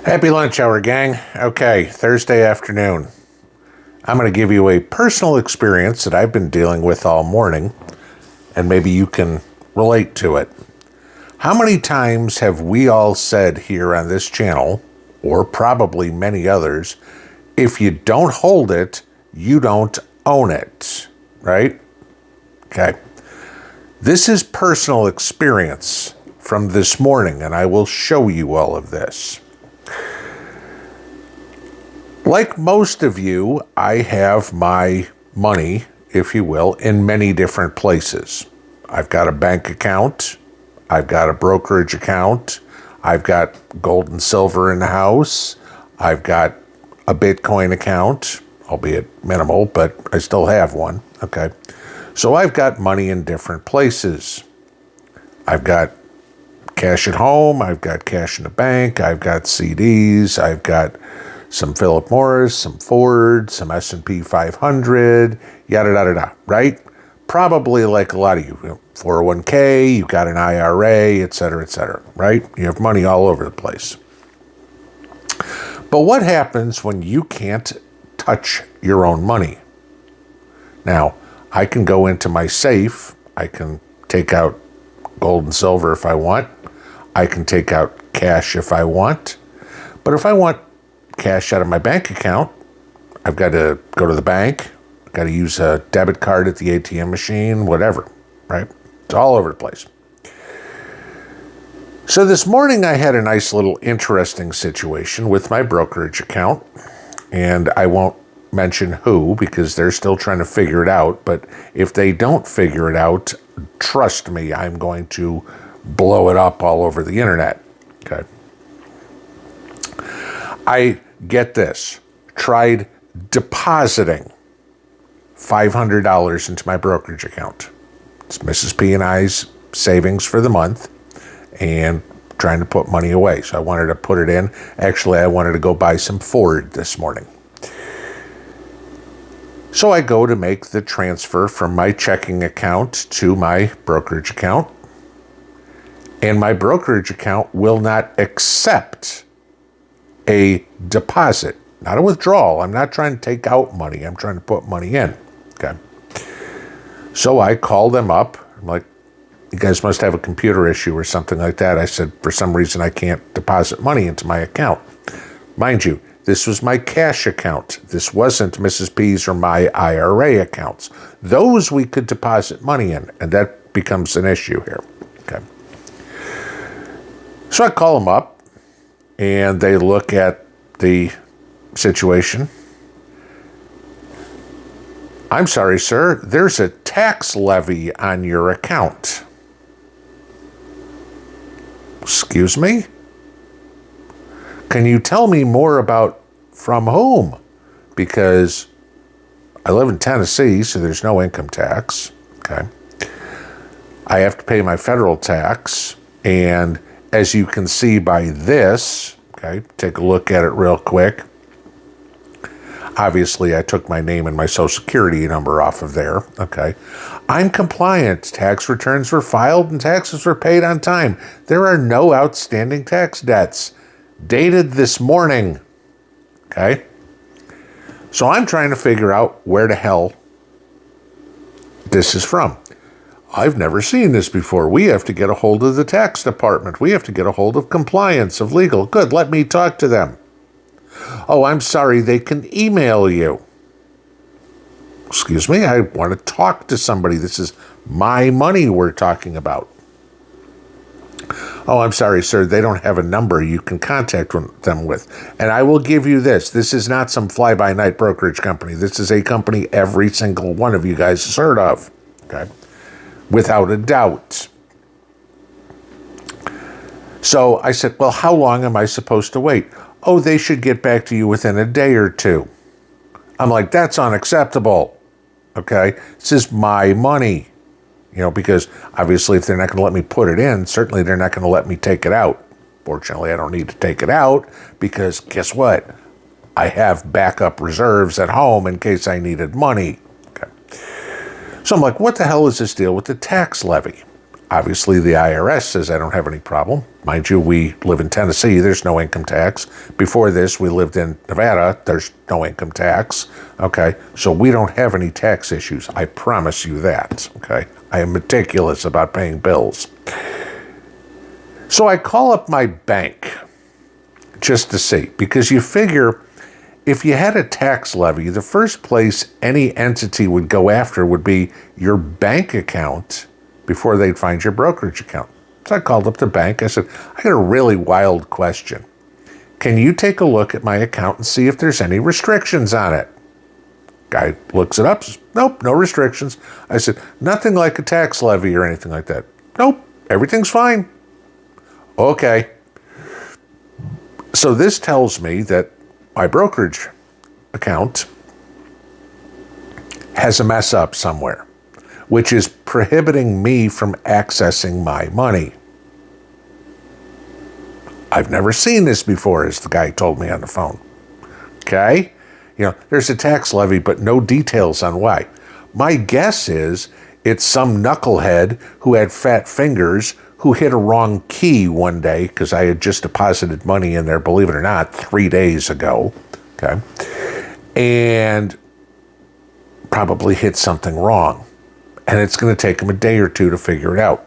Happy lunch hour, gang. Okay, Thursday afternoon. I'm going to give you a personal experience that I've been dealing with all morning, and maybe you can relate to it. How many times have we all said here on this channel, or probably many others, if you don't hold it, you don't own it, right? Okay. This is personal experience from this morning, and I will show you all of this. Like most of you, I have my money, if you will, in many different places. I've got a bank account. I've got a brokerage account. I've got gold and silver in the house. I've got a Bitcoin account, albeit minimal, but I still have one. Okay. So I've got money in different places. I've got cash at home. I've got cash in the bank. I've got CDs. I've got some Philip Morris, some Ford, some S&P 500, yada, yada, yada, right? Probably like a lot of you, 401k, you've got an IRA, et cetera, right? You have money all over the place. But what happens when you can't touch your own money? Now, I can go into my safe. I can take out gold and silver if I want. I can take out cash if I want. But if I want cash out of my bank account, I've got to go to the bank. I've got to use a debit card at the ATM machine, whatever, right? It's all over the place. So this morning I had a nice little interesting situation with my brokerage account, and I won't mention who because they're still trying to figure it out. But if they don't figure it out, trust me, I'm going to blow it up all over the internet. Okay. I get this, tried depositing $500 into my brokerage account. It's Mrs. P and I's savings for the month and trying to put money away. So I wanted to put it in. Actually, I wanted to go buy some Ford this morning. So I go to make the transfer from my checking account to my brokerage account, and my brokerage account will not accept a deposit, not a withdrawal. I'm not trying to take out money. I'm trying to put money in. Okay. So I called them up. I'm like, you guys must have a computer issue or something like that. I said, for some reason, I can't deposit money into my account. Mind you, this was my cash account. This wasn't Mrs. P's or my IRA accounts. Those we could deposit money in, and that becomes an issue here. Okay. So I call them up, and they look at the situation. I'm sorry, sir, there's a tax levy on your account. Excuse me? Can you tell me more about from whom? Because I live in Tennessee, so there's no income tax. Okay. I have to pay my federal tax, and as you can see by this, okay, take a look at it real quick. Obviously, I took my name and my social security number off of there, okay. I'm compliant. Tax returns were filed and taxes were paid on time. There are no outstanding tax debts. Dated this morning, okay. So I'm trying to figure out where the hell this is from. I've never seen this before. We have to get a hold of the tax department. We have to get a hold of compliance, of legal. Good, let me talk to them. Oh, I'm sorry, they can email you. Excuse me, I want to talk to somebody. This is my money we're talking about. Oh, I'm sorry, sir, they don't have a number you can contact them with. And I will give you this. This is not some fly-by-night brokerage company. This is a company every single one of you guys has heard of. Okay. Without a doubt. So I said, well, how long am I supposed to wait? Oh, they should get back to you within a day or two. I'm like, that's unacceptable. Okay? This is my money. You know, because obviously if they're not going to let me put it in, certainly they're not going to let me take it out. Fortunately, I don't need to take it out because guess what? I have backup reserves at home in case I needed money. Okay. So I'm like, what the hell is this deal with the tax levy? Obviously, the IRS says I don't have any problem. Mind you, we live in Tennessee. There's no income tax. Before this, we lived in Nevada. There's no income tax. Okay, so we don't have any tax issues. I promise you that. Okay, I am meticulous about paying bills. So I call up my bank just to see, because you figure if you had a tax levy, the first place any entity would go after would be your bank account before they'd find your brokerage account. So I called up the bank. I said, I got a really wild question. Can you take a look at my account and see if there's any restrictions on it? Guy looks it up, says, nope, no restrictions. I said, nothing like a tax levy or anything like that. Nope, everything's fine. Okay. So this tells me that my brokerage account has a mess up somewhere, which is prohibiting me from accessing my money. I've never seen this before, as the guy told me on the phone. Okay? You know, there's a tax levy, but no details on why. My guess is it's some knucklehead who had fat fingers who hit a wrong key one day, because I had just deposited money in there, believe it or not, 3 days ago. Okay? And probably hit something wrong. And it's going to take him a day or two to figure it out.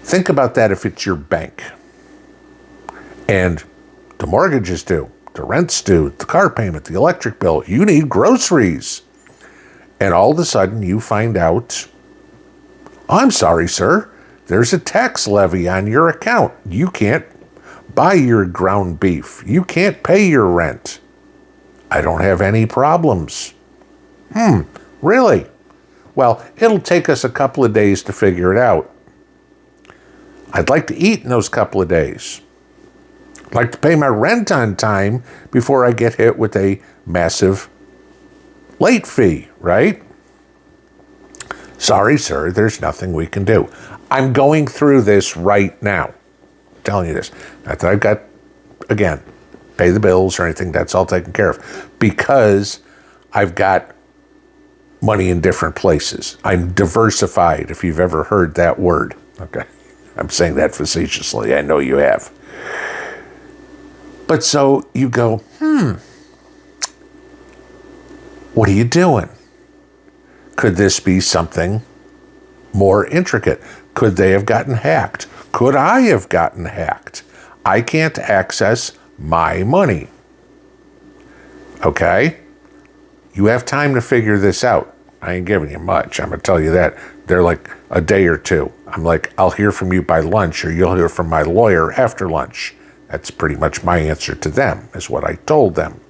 Think about that if it's your bank. And the mortgage is due, the rent's due, the car payment, the electric bill. You need groceries. And all of a sudden you find out, I'm sorry, sir, there's a tax levy on your account. You can't buy your ground beef. You can't pay your rent. I don't have any problems. Really? Well, it'll take us a couple of days to figure it out. I'd like to eat in those couple of days. I'd like to pay my rent on time before I get hit with a massive late fee, right? Sorry, sir, there's nothing we can do. I'm going through this right now. I'm telling you this. Not that I've got, again, pay the bills or anything. That's all taken care of. Because I've got money in different places. I'm diversified, if you've ever heard that word. Okay. I'm saying that facetiously. I know you have. But so you go, what are you doing? Could this be something more intricate? Could they have gotten hacked? Could I have gotten hacked? I can't access my money. Okay? You have time to figure this out. I ain't giving you much. I'm going to tell you that. They're like a day or two. I'm like, I'll hear from you by lunch, or you'll hear from my lawyer after lunch. That's pretty much my answer to them, is what I told them.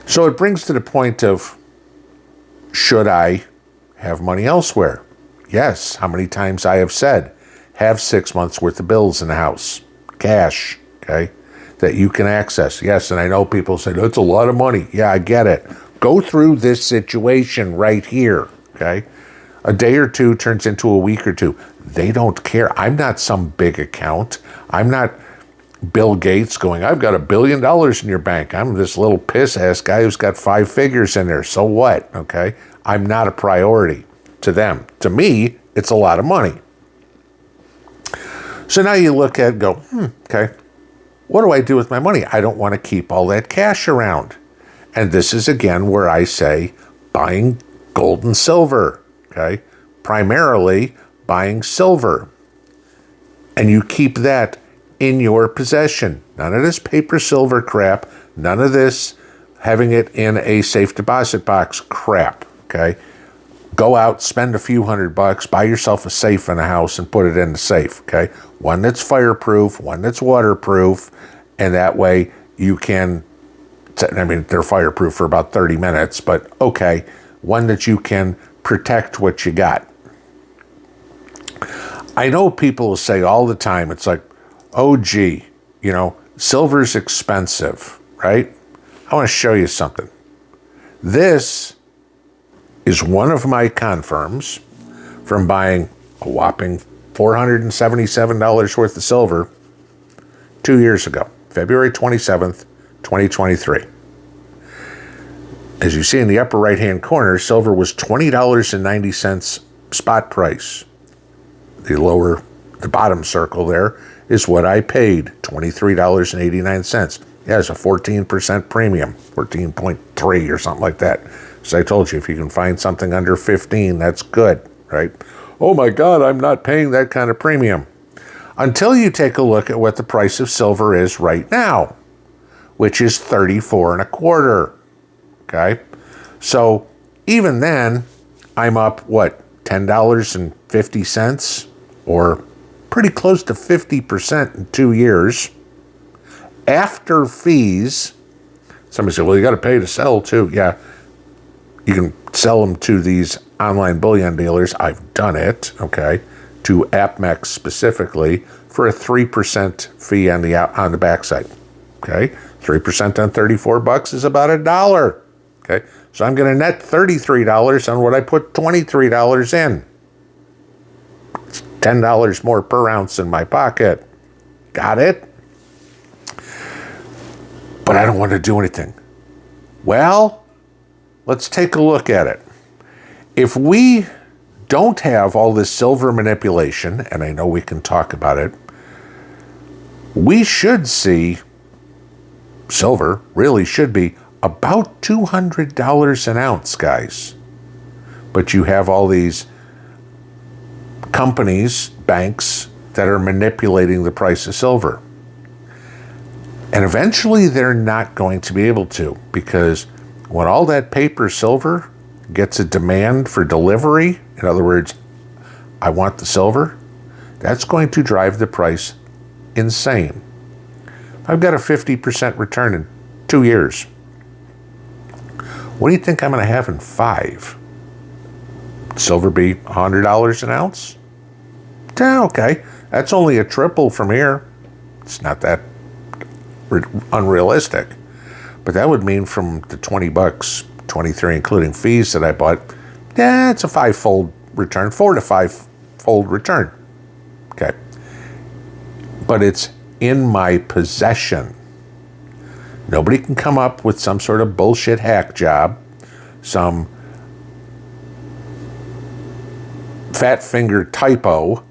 So it brings to the point of, should I have money elsewhere? Yes. How many times I have said, have 6 months worth of bills in the house. Cash, okay, that you can access. Yes, and I know people say, that's a lot of money. Yeah, I get it. Go through this situation right here, okay? A day or two turns into a week or two. They don't care. I'm not some big account. I'm not Bill Gates going, I've got $1 billion in your bank. I'm this little piss-ass guy who's got 5 figures in there. So what, okay? I'm not a priority to them. To me, it's a lot of money. So now you look at it and go, okay, what do I do with my money? I don't want to keep all that cash around. And this is, again, where I say buying gold and silver, okay? Primarily buying silver. And you keep that in your possession. None of this paper silver crap. None of this having it in a safe deposit box crap, okay? Go out, spend a few $100, buy yourself a safe in a house and put it in the safe, okay? One that's fireproof, one that's waterproof, and that way you can, I mean, they're fireproof for about 30 minutes, but okay, one that you can protect what you got. I know people will say all the time, it's like, oh, gee, you know, silver's expensive, right? I want to show you something. This is one of my confirms from buying a whopping $477 worth of silver 2 years ago, February 27th, 2023. As you see in the upper right-hand corner, silver was $20.90 spot price. The bottom circle there is what I paid, $23.89. Yeah, it's a 14% premium, 14.3 or something like that. As I told you, if you can find something under 15, that's good, right? Oh my God, I'm not paying that kind of premium. Until you take a look at what the price of silver is right now, which is 34 and a quarter. Okay, so even then, I'm up, what, $10.50, or pretty close to 50% in 2 years. After fees, somebody said, well, you got to pay to sell too. Yeah, you can sell them to these online bullion dealers. I've done it, okay, to AppMex specifically, for a 3% fee on the backside. Okay, 3% on $34 is about $1. Okay, so I'm going to net $33 on what I put $23 in. It's $10 more per ounce in my pocket. Got it? But I don't want to do anything. Well, let's take a look at it. If we don't have all this silver manipulation, and I know we can talk about it, we should see silver really should be about $200 an ounce, guys. But you have all these companies, banks, that are manipulating the price of silver. And eventually they're not going to be able to, because when all that paper silver gets a demand for delivery, in other words, I want the silver, that's going to drive the price insane. I've got a 50% return in 2 years. What do you think I'm going to have in 5? Silver be $100 an ounce? Yeah, okay. That's only a triple from here. It's not that unrealistic. But that would mean from the $20, 23 including fees that I bought, yeah, it's a 5-fold return, 4 to 5-fold return. Okay. But it's in my possession. Nobody can come up with some sort of bullshit hack job, some fat finger typo,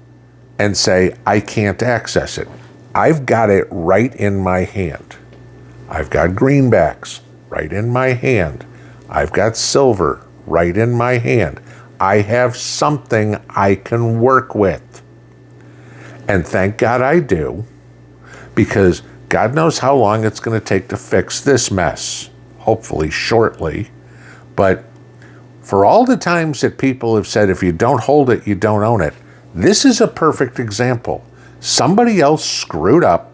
and say, I can't access it. I've got it right in my hand. I've got greenbacks right in my hand. I've got silver right in my hand. I have something I can work with. And thank God I do, because God knows how long it's going to take to fix this mess. Hopefully shortly. But for all the times that people have said, if you don't hold it, you don't own it, this is a perfect example. Somebody else screwed up,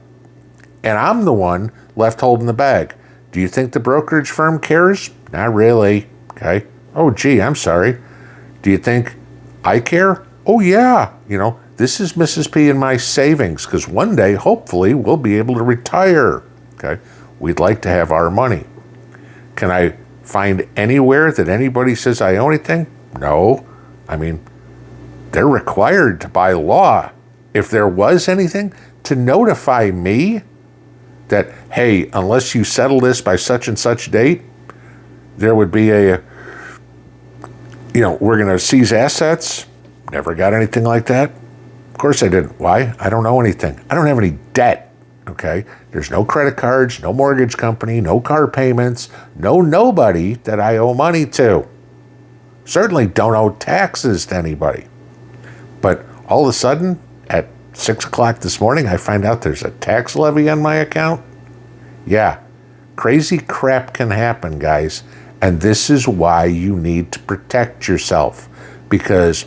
and I'm the one left holding the bag. Do you think the brokerage firm cares? Not really. Okay. Oh, gee, I'm sorry. Do you think I care? Oh, yeah. This is Mrs. P and my savings, because one day, hopefully, we'll be able to retire. Okay. We'd like to have our money. Can I find anywhere that anybody says I own anything? No. I mean, they're required to, by law, if there was anything, to notify me that, hey, unless you settle this by such and such date, there would be we're going to seize assets. Never got anything like that. Of course I didn't. Why? I don't owe anything. I don't have any debt, okay? There's no credit cards, no mortgage company, no car payments, nobody that I owe money to. Certainly don't owe taxes to anybody. But all of a sudden, at 6 o'clock this morning, I find out there's a tax levy on my account. Yeah, crazy crap can happen, guys. And this is why you need to protect yourself. Because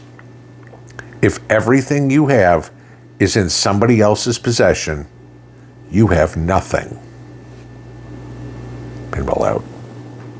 if everything you have is in somebody else's possession, you have nothing. Pinball out.